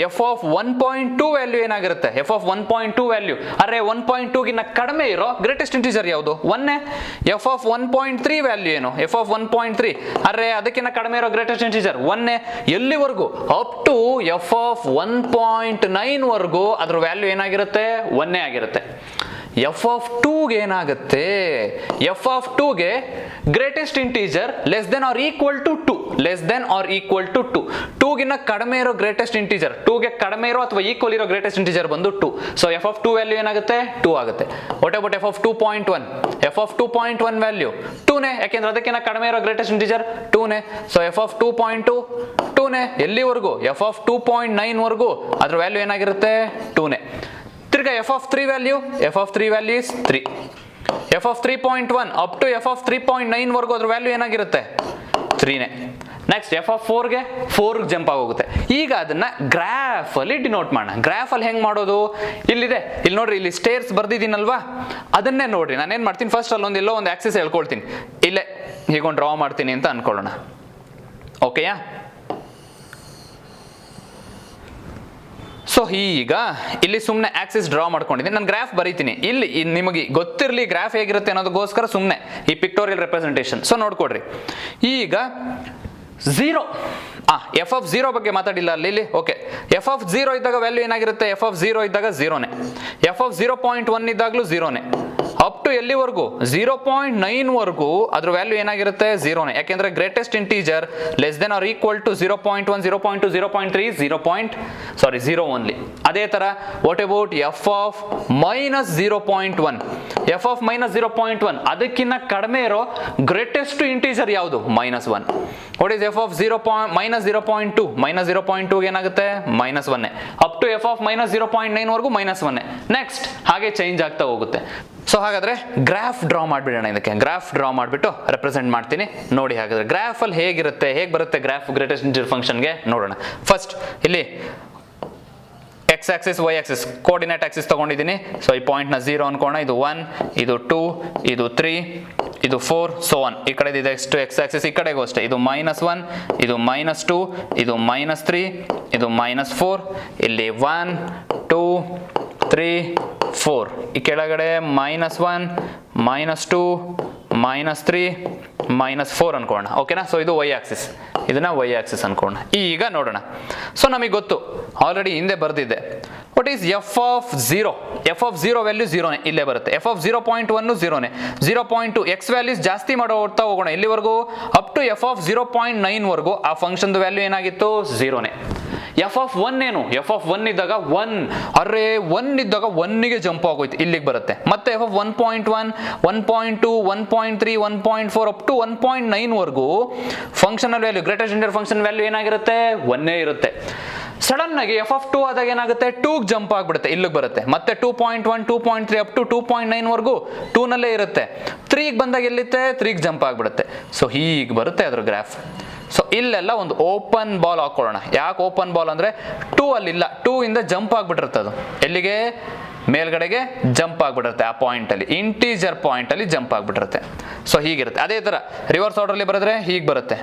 ಎಫ್ ಆಫ್ 1.2 ವ್ಯಾಲ್ಯೂ ಏನಾಗಿರುತ್ತೆ? ಎಫ್ ಆಫ್ 1.2 ವ್ಯಾಲ್ಯೂ ಅರೆ 1.2ಗಿನ್ನ ಕಡಿಮೆ ಇರೋ ಗ್ರೇಟೆಸ್ಟ್ ಇಂಟೀಜರ್ ಯಾವುದು? 1. ಎಫ್ ಆಫ್ 1.3 ವ್ಯಾಲ್ಯೂ ಏನು? ಎಫ್ ಆಫ್ 1.3 ಅರೆ ಅದಕ್ಕಿಂತ ಕಡಿಮೆ ಇರೋ ಗ್ರೇಟೆಸ್ಟ್ ಇಂಟೀಜರ್ 1. ಎಲ್ಲಿವರೆಗೂ? ಅಪ್ ಟು ಎಫ್ ಆಫ್ 1.9 ವರೆಗೂ ಅದ್ರ ವ್ಯಾಲ್ಯೂ ಏನಾಗಿರುತ್ತೆ? 1 ಆಗಿರುತ್ತೆ. ಎಫ್ ಆಫ್ 2ಗೆ ಏನಾಗುತ್ತೆ? ಎಫ್ ಆಫ್ 2ಗೆ greatest integer less than or equal to 2, less than or equal to 2. 2ಗಿನ್ನ ಕಡಿಮೆ ಇರೋ ಗ್ರೇಟೆಸ್ಟ್ ಇಂಟೀಜರ್, 2ಗೆ ಕಡಿಮೆ ಇರೋ ಅಥವಾ ಈಕ್ವಲ್ ಇರೋ ಗ್ರೇಟೆಸ್ಟ್ ಇಂಟೀಜರ್ ಬಂದು 2. ಸೊ ಎಫ್ ಆಫ್ 2 ವ್ಯಾಲ್ಯೂ ಏನಾಗುತ್ತೆ? 2 ಆಗುತ್ತೆ. What about f of 2.1? F of 2.1 value 2ನೇ, ಯಾಕೆಂದ್ರೆ ಅದಕ್ಕಿಂತ ಕಡಿಮೆ ಇರೋ ಗ್ರೇಟೆಸ್ಟ್ ಇಂಟೀಜರ್ 2ನೇ. ಸೊ ಎಫ್ ಆಫ್ 2.2 2ನೇ. ಎಲ್ಲಿವರೆಗೂ? ಎಫ್ ಆಫ್ 2.9 ವರೆಗೂ ಅದ್ರ ವ್ಯಾಲ್ಯೂ ಏನಾಗಿರುತ್ತೆ? 2ನೇ. ತಿರ್ಗಾ f of 3 value, f of 3 value is 3. F of 3.1 up to f of 3.9 ವರೆಗೂ ಅದ್ರ ವ್ಯಾಲ್ಯೂ ಏನಾಗಿರುತ್ತೆ? 3ನೇ. ನೆಕ್ಸ್ಟ್ ಎಫ್ ಆಫ್ 4ಗೆ 4 ಜಂಪ್ ಆಗೋಗುತ್ತೆ. ಈಗ ಅದನ್ನ ಗ್ರಾಫ್ ಅಲ್ಲಿ ಡಿನೋಟ್ ಮಾಡೋಣ. ಗ್ರಾಫ್ ಅಲ್ಲಿ ಹೆಂಗ್ ಮಾಡೋದು? ಇಲ್ಲಿದೆ, ಇಲ್ಲಿ ನೋಡ್ರಿ, ಇಲ್ಲಿ ಸ್ಟೇರ್ಸ್ ಬರ್ದಿದ್ದೀನಲ್ವಾ, ಅದನ್ನೇ ನೋಡ್ರಿ. ನಾನೇನ್ ಮಾಡ್ತೀನಿ, ಫಸ್ಟ್ ಅಲ್ಲೊಂದು ಎಲ್ಲೋ ಒಂದು ಆಕ್ಸಿಸ್ ಹೇಳ್ಕೊಳ್ತೀನಿ, ಇಲ್ಲೇ ಹೀಗೊಂದು ಡ್ರಾ ಮಾಡ್ತೀನಿ ಅಂತ ಅನ್ಕೊಳ್ಳೋಣ. ಓಕೆಯಾ? ಸೊ ಈಗ ಇಲ್ಲಿ ಸುಮ್ಮನೆ ಆಕ್ಸಿಸ್ ಡ್ರಾ ಮಾಡ್ಕೊಂಡಿದ್ದೀನಿ, ನಾನು ಗ್ರಾಫ್ ಬರೀತೀನಿ. ಇಲ್ಲಿ ನಿಮಗೆ ಗೊತ್ತಿರಲಿ ಗ್ರಾಫ್ ಹೇಗಿರುತ್ತೆ ಅನ್ನೋದಕ್ಕೋಸ್ಕರ ಸುಮ್ಮನೆ ಈ ಪಿಕ್ಟೋರಿಯಲ್ ರೆಪ್ರೆಸೆಂಟೇಷನ್. ಸೊ ನೋಡ್ಕೊಡ್ರಿ, ಈಗ 0 ಎಫ್ ಆಫ್ 0 ಬಗ್ಗೆ ಮಾತಾಡಿಲ್ಲ ಅಲ್ಲಿ. ಓಕೆ, ಎಫ್ ಆಫ್ 0 ಇದ್ದಾಗ ವ್ಯಾಲ್ಯೂ ಏನಾಗಿರುತ್ತೆ? ಎಫ್ ಆಫ್ 0 ಇದ್ದಾಗ 0ನೇ. ಎಫ್ ಆಫ್ 0.1 ಇದ್ದಾಗಲೂ 0ನೇ. ಅಪ್ ಟು ಎಲ್ಲಿವರೆಗೂ? 0.9 ವರೆಗೂ ಅದ್ರ ವ್ಯಾಲ್ಯೂ ಏನಾಗಿರುತ್ತೆ? 0ನೇ. ಯಾಕೆಂದ್ರೆ greatest integer less than or equal to 0.1, 0.2, 0.3, 0 only. ಅದೇ ತರ what about f of -0.1? F of -0.1 ಅದಕ್ಕಿಂತ ಕಡಿಮೆ ಇರೋ ಗ್ರೇಟೆಸ್ಟ್ ಇಂಟೀಜರ್ ಯಾವುದು? -1. What is f of -0.2? -0.2 ಏನಾಗುತ್ತೆ? -1. ಅಪ್ ಟು ಎಫ್ ಆಫ್ -0.9 ವರೆಗೂ -1. ನೆಕ್ಸ್ಟ್ ಹಾಗೆ ಚೇಂಜ್ ಆಗ್ತಾ ಹೋಗುತ್ತೆ. ಸೊ ಹಾಗಾದ್ರೆ ಗ್ರಾಫ್ ಡ್ರಾ ಮಾಡಿಬಿಡೋಣ. ಇದಕ್ಕೆ ಗ್ರಾಫ್ ಡ್ರಾ ಮಾಡಿಬಿಟ್ಟು ರೆಪ್ರೆಸೆಂಟ್ ಮಾಡ್ತೀನಿ ನೋಡಿ. ಹಾಗಾದ್ರೆ ಗ್ರಾಫಲ್ಲಿ ಹೇಗಿರುತ್ತೆ, ಹೇಗೆ ಬರುತ್ತೆ ಗ್ರಾಫ್ ಗ್ರೇಟೆಸ್ಟ್ ಇಂಟಿಜರ್ ಫಂಕ್ಷನ್ಗೆ ನೋಡೋಣ. ಫಸ್ಟ್ ಇಲ್ಲಿ x axis y axis coordinate axis ತಗೊಂಡಿದ್ದೀನಿ. ಸೊ ಈ ಪಾಯಿಂಟ್ನ 0 ಅನ್ಕೋಣ. ಇದು 1, ಇದು 2, ಇದು 3, ಇದು 4, ಸೊ ಆನ್. ಈ ಕಡೆ ಇದೆ ಎಕ್ಸ್ ಆಕ್ಸಿಸ್, ಈ ಕಡೆಗೂ ಅಷ್ಟೇ. ಇದು -1, ಇದು -2, ಇದು -3, ಇದು -4, ಇಲ್ಲಿ 1, 2, 3, 4. ಈ ಕೆಳಗಡೆ -1, -2, -3, -4 ಅನ್ಕೋಣ. ಓಕೆನಾ? ಸೊ ಇದು ವೈ ಆಕ್ಸಿಸ್, ಇದನ್ನ ವೈ ಆಕ್ಸಿಸ್ ಅನ್ಕೋಣ. ಈಗ ನೋಡೋಣ. ಸೊ ನಮಗೆ ಗೊತ್ತು, ಆಲ್ರೆಡಿ ಹಿಂದೆ ಬರ್ದಿದ್ದೆ. What is f of 0? F of 0 value 0ನೇ, ಇಲ್ಲೇ ಬರುತ್ತೆ. ಎಫ್ ಆಫ್ 0.1 0ನೇ, 0.2 ಎಕ್ಸ್ ವ್ಯಾಲ್ಯೂಸ್ ಜಾಸ್ತಿ ಹೋಗ್ತಾ ಹೋಗೋಣ. ಇಲ್ಲಿವರೆಗೂ ಅಪ್ ಟು ಎಫ್ ಆಫ್ 0.9 ವರೆಗೂ ಆ ಫಂಕ್ಷನ್ ವ್ಯಾಲ್ಯೂ ಏನಾಗಿತ್ತು? 0ನೇ. ಎಫ್ ಆಫ್ 1 ಏನು? ಎಫ್ ಆಫ್ 1 ಇದ್ದಾಗ 1 ಅರೆ 1 ಇದ್ದಾಗ 1ಗೆ ಜಂಪ್ ಆಗೋಯ್ತು, ಇಲ್ಲಿಗೆ ಬರುತ್ತೆ. ಮತ್ತೆ ಎಫ್ ಆಫ್ 1.1, 1.2, 1.3, 1.4 ಅಪ್ ಟು 1.9 ವರೆಗೂ functional value greatest integer function value ಏನಾಗಿರುತ್ತೆ? 1 ಇರುತ್ತೆ. ಸಡನ್ ಆಗಿ ಎಫ್ ಆಫ್ 2 ಆದಾಗ ಏನಾಗುತ್ತೆ? 2ಗೆ ಜಂಪ್ ಆಗ್ಬಿಡುತ್ತೆ, ಇಲ್ಲಿಗೆ ಬರುತ್ತೆ. ಮತ್ತೆ 2.1, 2.3 ಅಪ್ ಟು 2.9 ವರೆಗೂ 2 ನಲ್ಲೇ ಇರುತ್ತೆ. 3ಗೆ ಬಂದಾಗ ಎಲ್ಲಿರುತ್ತೆ? 3ಗೆ ಜಂಪ್ ಆಗ್ಬಿಡುತ್ತೆ. ಸೊ ಹೀಗೆ ಬರುತ್ತೆ ಅದ್ರ ಗ್ರಾಫ್. ಸೊ ಇಲ್ಲೆಲ್ಲ ಒಂದು ಓಪನ್ ಬಾಲ್ ಹಾಕೊಳ್ಳೋಣ. ಯಾಕೆ ಓಪನ್ ಬಾಲ್ ಅಂದ್ರೆ 2 ಅಲ್ಲಿಲ್ಲ, 2 ಇಂದ ಜಂಪ್ ಆಗ್ಬಿಟ್ಟಿರುತ್ತೆ. ಅದು ಎಲ್ಲಿಗೆ? ಮೇಲ್ಗಡೆಗೆ ಜಂಪ್ ಆಗ್ಬಿಟ್ಟಿರುತ್ತೆ. ಆ ಪಾಯಿಂಟ್ ಅಲ್ಲಿ ಇಂಟೀಜರ್ ಪಾಯಿಂಟ್ ಅಲ್ಲಿ ಜಂಪ್ ಆಗ್ಬಿಟ್ಟಿರುತ್ತೆ. ಸೊ ಹೀಗಿರುತ್ತೆ. ಅದೇ ತರ ರಿವರ್ಸ್ ಆರ್ಡರ್ ಅಲ್ಲಿ ಬರೆದ್ರೆ ಹೀಗೆ ಬರುತ್ತೆ.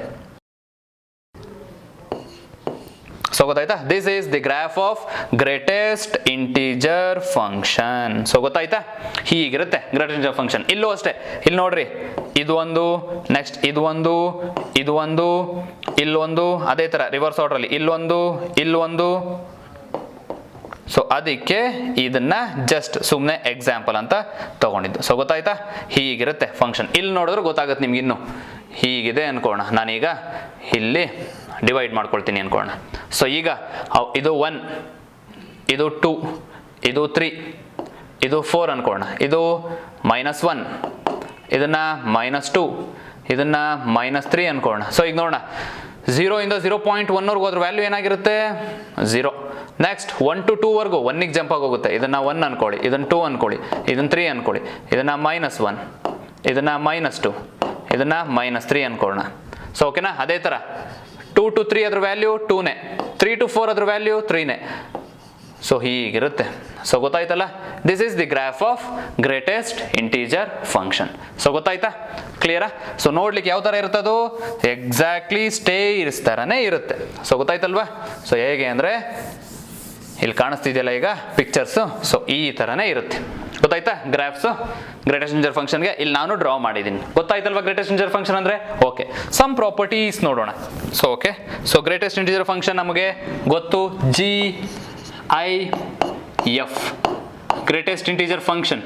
ಸೊ ಗೊತ್ತಾಯ್ತಾ? This is the graph of greatest integer function. So ಗೊತ್ತಾಯ್ತಾ? ಹೀಗಿರುತ್ತೆ ಗ್ರೇಟೆಸ್ಟ್ ಇಂಟಿಜರ್ ಫಂಕ್ಷನ್. ಇಲ್ಲೂ ಅಷ್ಟೇ. ಇಲ್ಲಿ ನೋಡ್ರಿ, ಇದು ಒಂದು, ನೆಕ್ಸ್ಟ್ ಇದು ಒಂದು, ಇದು ಒಂದು, ಇಲ್ಲೊಂದು, ಅದೇ ತರ ರಿವರ್ಸ್ ಆರ್ಡರ್ ಅಲ್ಲಿ ಇಲ್ಲೊಂದು, ಇಲ್ಲೊಂದು. ಸೊ ಅದಕ್ಕೆ ಇದನ್ನ ಜಸ್ಟ್ ಸುಮ್ಮನೆ ಎಕ್ಸಾಂಪಲ್ ಅಂತ ತಗೊಂಡಿದ್ದು. ಸೊ ಗೊತ್ತಾಯ್ತಾ? ಹೀಗಿರುತ್ತೆ ಫಂಕ್ಷನ್. ಇಲ್ಲಿ ನೋಡಿದ್ರೆ ಗೊತ್ತಾಗುತ್ತೆ ನಿಮ್ಗೆ. ಇನ್ನು ಹೀಗಿದೆ ಅನ್ಕೋಣ. ನಾನೀಗ ಇಲ್ಲಿ ಡಿವೈಡ್ ಮಾಡ್ಕೊಳ್ತೀನಿ ಅನ್ಕೋಣ. ಸೊ ಈಗ ಇದು 1, ಇದು 2, ಇದು 3, ಇದು 4 ಅನ್ಕೋಣ. ಇದು -1, ಇದನ್ನ -2, ಇದನ್ನ -3 ಅನ್ಕೋಣ. ಸೊ ಈಗ ನೋಡೋಣ, 0 ಇಂದ 0.1 ವರೆಗೂ ಅದ್ರ ವ್ಯಾಲ್ಯೂ ಏನಾಗಿರುತ್ತೆ? 0. ನೆಕ್ಸ್ಟ್ 1 to 2 ವರೆಗೂ 1ಗೆ ಜಂಪ್ ಆಗೋಗುತ್ತೆ. ಇದನ್ನ 1 ಅನ್ಕೊಳ್ಳಿ, ಇದನ್ನ 2 ಅನ್ಕೊಳ್ಳಿ, ಇದನ್ನ 3 ಅನ್ಕೊಳ್ಳಿ, ಇದನ್ನ -1, ಇದನ್ನ -2, ಇದನ್ನ -3 ಅನ್ಕೊಳ್ಳೋಣ. ಸೊ ಓಕೆನಾ? ಅದೇ ತರ 2 to 3 ಅದ್ರ ವ್ಯಾಲ್ಯೂ 2ನೇ, 3 to 4 ಅದ್ರ ವ್ಯಾಲ್ಯೂ 3ನೇ. ಸೊ ಹೀಗಿರುತ್ತೆ. ಸೊ ಗೊತ್ತಾಯ್ತಲ್ಲ? This is the graph of greatest integer function. So ಗೊತ್ತಾಯ್ತಾ? ಕ್ಲಿಯರಾ? ಸೊ ನೋಡ್ಲಿಕ್ಕೆ ಯಾವ ತರ ಇರುತ್ತದು? ಎಕ್ಸಾಕ್ಟ್ಲಿ ಸ್ಟೇರ್ಸ್ ತರನೇ ಇರುತ್ತೆ. ಸೊ ಗೊತ್ತಾಯ್ತಲ್ವಾ? ಸೊ ಹೇಗೆ ಅಂದ್ರೆ ಇಲ್ಲಿ ಕಾಣಿಸ್ತಿದೆಯಲ್ಲ ಈಗ ಪಿಕ್ಚರ್ಸ್. ಸೊ ಈ ತರನೇ ಇರುತ್ತೆ. ಗೊತ್ತಾಯ್ತಾ? ಗ್ರಾಫ್ಸ್ ಗ್ರೇಟೆಸ್ಟ್ ಇಂಟಿಜರ್ ಫಂಕ್ಷನ್ಗೆ ಇಲ್ಲಿ ನಾನು ಡ್ರಾ ಮಾಡಿದ್ದೀನಿ. ಗೊತ್ತಾಯ್ತಲ್ವಾ ಗ್ರೇಟೆಸ್ಟ್ ಇಂಟಿಜರ್ ಫಂಕ್ಷನ್ ಅಂದ್ರೆ? ಓಕೆ, ಸಮ್ ಪ್ರಾಪರ್ಟೀಸ್ ನೋಡೋಣ. So okay, so greatest integer function ನಮಗೆ ಗೊತ್ತು, GIF greatest integer function.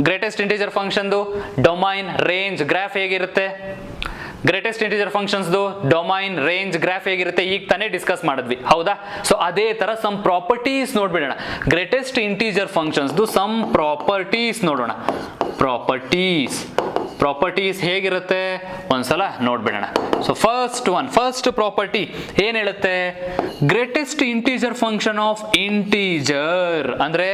Greatest integer ಫಂಕ್ಷನ್ದು ಡೊಮೈನ್, ರೇಂಜ್, ಗ್ರಾಫ್ ಹೇಗಿರುತ್ತೆ? ಗ್ರೇಟೆಸ್ಟ್ ಇಂಟಿಜರ್ ಫಂಕ್ಷನ್ಸ್ದು ಡೊಮೈನ್, ರೇಂಜ್, ಗ್ರಾಫ್ ಹೇಗಿರುತ್ತೆ? ಈಗ ತಾನೇ ಡಿಸ್ಕಸ್ ಮಾಡಿದ್ವಿ, ಹೌದಾ? ಸೊ ಅದೇ ತರ ಸಮ್ ಪ್ರಾಪರ್ಟೀಸ್ ನೋಡ್ಬಿಡೋಣ. ಗ್ರೇಟೆಸ್ಟ್ ಇಂಟಿಜರ್ ಫಂಕ್ಷನ್ಸ್ದು ಸಮ್ ಪ್ರಾಪರ್ಟೀಸ್ ನೋಡೋಣ. ಪ್ರಾಪರ್ಟೀಸ್ ಹೇಗಿರುತ್ತೆ ಒಂದ್ಸಲ ನೋಡ್ಬಿಡೋಣ. ಸೊ ಫಸ್ಟ್ ಪ್ರಾಪರ್ಟಿ ಏನ್ ಹೇಳುತ್ತೆ? Greatest integer function of integer ಅಂದ್ರೆ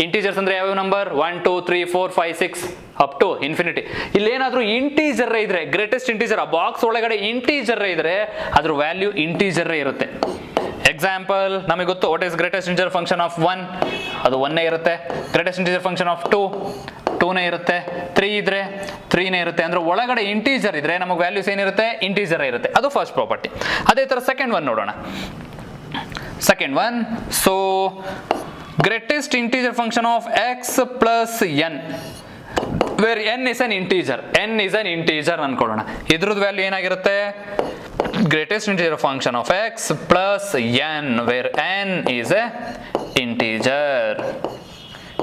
ಇಂಟಿಜರ್ಸ್ ಅಂದ್ರೆ ಯಾವ ನಂಬರ್? 1 2 3 4 5 6 up to infinity. ಇಲ್ಲೇನಾದ್ರೂ ಇಂಟೀಜರ್ ಇದ್ರೆ, ಗ್ರೇಟೆಸ್ಟ್ ಇಂಟೀಜರ್ ಆ ಬಾಕ್ಸ್ ಒಳಗಡೆ ಇಂಟೀಜರ್ ಇದ್ರೆ ಅದ್ರ ವ್ಯಾಲ್ಯೂ ಇಂಟೀಜರ್ ಇರುತ್ತೆ. ಎಕ್ಸಾಂಪಲ್ ನಮಗೆ ಗೊತ್ತು, what is greatest integer function of 1? ಅದು 1ನೇ ಇರುತ್ತೆ. ಗ್ರೇಟೆಸ್ಟ್ ಇಂಟಿಜರ್ ಫಂಕ್ಷನ್ ಆಫ್ 2 2ನೇ ಇರುತ್ತೆ. 3 ಇದ್ರೆ 3ನೇ ಇರುತ್ತೆ. ಅಂದ್ರೆ ಒಳಗಡೆ ಇಂಟೀಜರ್ ಇದ್ರೆ ನಮಗೆ ವ್ಯಾಲ್ಯೂಸ್ ಏನಿರುತ್ತೆ? ಇಂಟೀಜರ್ ಇರುತ್ತೆ. ಅದು ಫಸ್ಟ್ ಪ್ರಾಪರ್ಟಿ. ಅದೇ ತರ ಸೆಕೆಂಡ್ ಒನ್ ನೋಡೋಣ. Second one, so greatest integer function of x plus n where n is an integer ಅನ್ಕೊಳ್ಳೋಣ. ಇದ್ರದ್ದು ವ್ಯಾಲ್ಯೂ ಏನಾಗಿರುತ್ತೆ? greatest integer function of x plus n where n is a integer.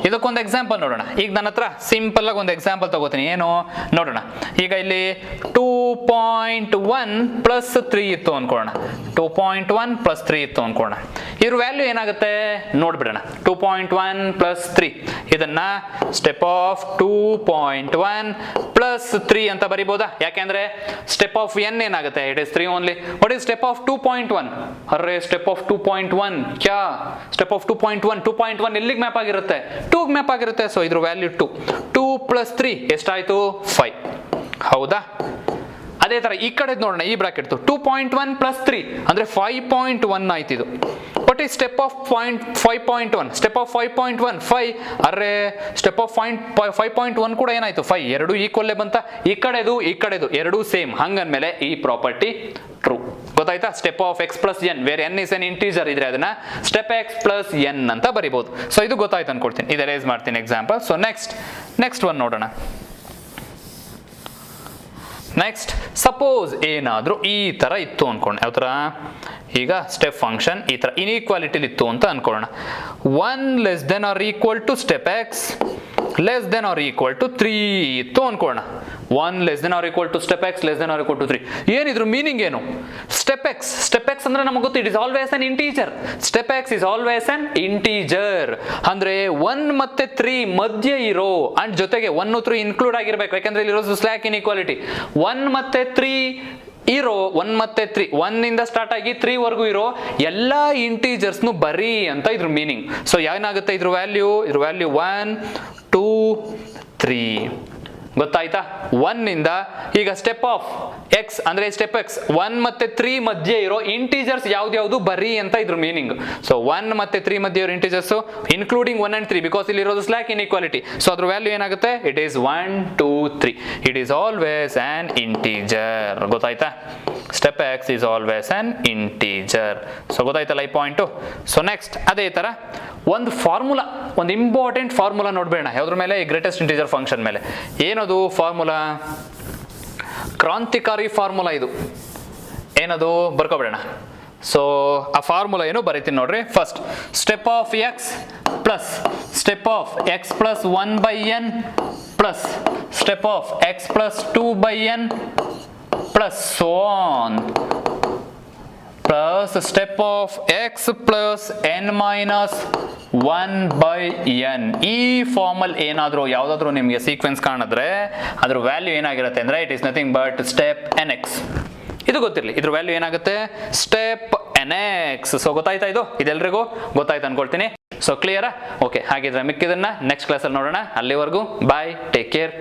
ಇದಕ್ಕೊಂದು ಎಕ್ಸಾಂಪಲ್ ನೋಡೋಣ. ಈಗ ನನ್ನ ಹತ್ರ ಸಿಂಪಲ್ ಆಗಿ ಒಂದು ಎಕ್ಸಾಂಪಲ್ ತಗೋತೀನಿ. ಏನು ನೋಡೋಣ. ಈಗ ಇಲ್ಲಿ 2.1 + 3 ಇತ್ತು ಅನ್ಕೊಳ್ಳೋಣ. 2.1 + 3 ಇತ್ತು ಅನ್ಕೊಳ್ಳೋಣ. ಇದ್ರ ವ್ಯಾಲ್ಯೂ ಏನಾಗುತ್ತೆ ನೋಡ್ಬಿಡೋಣ. 2.1 ಪ್ಲಸ್ 3 ಇದನ್ನ ಸ್ಟೆಪ್ ಆಫ್ 2.1 ಪ್ಲಸ್ 3 ಅಂತ ಬರಿಬೋದಾ? ಯಾಕೆಂದ್ರೆ ಸ್ಟೆಪ್ ಆಫ್ n ಏನಾಗುತ್ತೆ, it is 3 only. What is step of 2.1? ಅರೆ ಸ್ಟೆಪ್ ಆಫ್ 2.1 ಕ್ಯಾ? ಸ್ಟೆಪ್ ಆಫ್ 2.1 ಎಲ್ಲಿಗೆ ಮ್ಯಾಪ್ ಆಗಿರುತ್ತೆ? 2 ಮ್ಯಾಪ್ ಆಗಿರುತ್ತೆ. ಸೊ ಇದ್ರ ವ್ಯಾಲ್ಯೂ 2 ಪ್ಲಸ್ 3 ಎಷ್ಟಾಯ್ತು? 5. ಹೌದಾ? ಅದೇ ತರ ಈ ಕಡೆ ನೋಡೋಣ, ಈ ಬ್ರಾಕೆಟ್ 2.1 ಪ್ಲಸ್ 3 ಅಂದ್ರೆ 5.1 ಆಯ್ತು ಇದು. What is step of 5.1? Step of 5.1 5. ಅರೆ ಸ್ಟೆಪ್ ಆಫ್ 5.1 ಕೂಡ ಏನಾಯ್ತು? 5. ಎರಡು ಈಕ್ವಲ್ಲೇ ಬಂತ. ಈ ಕಡೆದು ಎರಡೂ ಸೇಮ್. ಹಂಗಂದ್ಮೇಲೆ ಈ ಪ್ರಾಪರ್ಟಿ ಟ್ರೂ. ಗೊತ್ತಾಯ್ತಾ? Step of x plus n, where n is an integer ಇದ್ರೆ ಅದನ್ನ ಸ್ಟೆಪ್ x ಪ್ಲಸ್ n ಅಂತ ಬರಿಬಹುದು. ಸೊ ಇದು ಗೊತ್ತಾಯ್ತು ಅನ್ಕೊಳ್ತೀನಿ. ಇದು ರೇಸ್ ಮಾಡ್ತೀನಿ ಎಕ್ಸಾಂಪಲ್. ಸೊ ನೆಕ್ಸ್ಟ್ ಒನ್ ನೋಡೋಣ. ನೆಕ್ಸ್ಟ್ ಸಪೋಸ್ ಏನಾದರೂ ಈ ತರ ಇತ್ತು ಅನ್ಕೊಂಡು, ಯಾವ ತರ? ಈಗ ಸ್ಟೆಪ್ ಫಂಕ್ಷನ್ ಈ ತರ ಇನ್ಈಕ್ವಾಲಿಟಿಲಿ ಇತ್ತು ಅಂತ ಅನ್ಕೊಳ್ಳೋಣ. 1 less than or equal to step x less than or equal to 3 ಇತ್ತು ಅನ್ಕೊಳ್ಳೋಣ. 1 less than or equal to step x less than or equal to 3. ಏನಿದ್ರು ಮೀನಿಂಗ್ ಏನು? ಸ್ಟೆಪ್ ಎಕ್ಸ್ ಅಂದ್ರೆ ನಮಗೆ ಗೊತ್ತು, it is always an integer. Step x is always an integer ಅಂದ್ರೆ 1 ಮತ್ತೆ 3 ಮಧ್ಯ ಇರೋ, ಅಂಡ್ ಜೊತೆಗೆ 1 3 ಇನ್ಕ್ಲೂಡ್ ಆಗಿರ್ಬೇಕು. ಯಾಕಂದ್ರೆ ಇಲ್ಲಿರೋದು ಸ್ಲ್ಯಾಕ್ ಇನ್ಇಕ್ವಾಲಿಟಿ. 1 ಮತ್ತೆ 3 ಇರೋ, 1 ಮತ್ತೆ 3, 1 ಇಂದ ಸ್ಟಾರ್ಟ್ ಆಗಿ 3 ವರೆಗೂ ಇರೋ ಎಲ್ಲಾ ಇಂಟೀಜರ್ಸ್ನು ಬರೀ ಅಂತ ಇದ್ರ ಮೀನಿಂಗ್. ಸೊ ಏನಾಗುತ್ತೆ ಇದ್ರ ವ್ಯಾಲ್ಯೂ? 1 2 3. ಗೊತ್ತಾಯ್ತಾ? 1 ಇಂದ ಈಗ ಸ್ಟೆಪ್ ಆಫ್ ಎಕ್ಸ್ ಅಂದ್ರೆ ಸ್ಟೆಪ್ ಎಕ್ಸ್ 1 ಮತ್ತೆ 3 ಮಧ್ಯೆ ಇರೋ ಇಂಟೀಜರ್ಸ್ ಯಾವ್ದು ಬರೀ ಅಂತ ಇದ್ರ ಮೀನಿಂಗ್. ಸೊ 1 ಮತ್ತೆ 3 ಮಧ್ಯೆ ಇರೋ ಇಂಟೀಜರ್ಸ್ ಇನ್ಕ್ಲೂಡಿಂಗ್ 1 and 3, ಬಿಕಾಸ್ ಇಲ್ಲಿ ಇರೋದು ಸ್ಲ್ಯಾಕ್ ಇನ್ಇಕ್ವಾಲಿಟಿ. ಸೊ ಅದ್ರ ವ್ಯಾಲ್ಯೂ ಏನಾಗುತ್ತೆ? It is 1 2 3. It is always an integer. ಗೊತ್ತಾಯ್ತಾ? Step x is always an integer. So ಗೊತ್ತಾಯ್ತಲ್ಲ ಈ ಪಾಯಿಂಟು. ಸೊ ನೆಕ್ಸ್ಟ್ ಅದೇ ತರ ಒಂದು ಫಾರ್ಮುಲಾ, ಒಂದು ಇಂಪಾರ್ಟೆಂಟ್ ಫಾರ್ಮುಲಾ ನೋಡ್ಬೇಡ. ಯಾವ್ದ್ರ ಮೇಲೆ? ಈ ಗ್ರೇಟೆಸ್ಟ್ ಇಂಟೀಜರ್ ಫಂಕ್ಷನ್ ಮೇಲೆ. ಏನದು ಫಾರ್ಮುಲಾ? ಕ್ರಾಂತಿಕಾರಿ ಫಾರ್ಮುಲಾ ಇದು. ಏನದು? ಬರ್ಕೊಬೇಡ. ಸೊ ಆ ಫಾರ್ಮುಲಾ ಏನು ಬರೀತೀನಿ ನೋಡ್ರಿ. First step of X plus step of X plus 1/n plus step of X plus 2/n plus so on plus step of X plus n minus 1/n. ಈ ಫಾರ್ಮಲ್ ಏನಾದರೂ ಯಾವುದಾದ್ರೂ ನಿಮಗೆ ಸೀಕ್ವೆನ್ಸ್ ಕಾಣಿದ್ರೆ ಅದ್ರ ವ್ಯಾಲ್ಯೂ ಏನಾಗಿರುತ್ತೆ ಅಂದ್ರೆ it is nothing but step nx. ಇದು ಗೊತ್ತಿರಲಿ, ಇದ್ರ ವ್ಯಾಲ್ಯೂ ಏನಾಗುತ್ತೆ? Step nx. ಸೊ ಗೊತ್ತಾಯ್ತಾ? ಇದೆಲ್ಲರಿಗೂ ಗೊತ್ತಾಯ್ತು ಅನ್ಕೊಳ್ತೀನಿ. ಸೊ ಕ್ಲಿಯರಾ? ಓಕೆ, ಹಾಗಿದ್ರೆ ಮಿಕ್ಕಿದನ್ನ ನೆಕ್ಸ್ಟ್ ಕ್ಲಾಸಲ್ಲಿ ನೋಡೋಣ. ಅಲ್ಲಿವರೆಗೂ ಬಾಯ್, ಟೇಕ್ ಕೇರ್.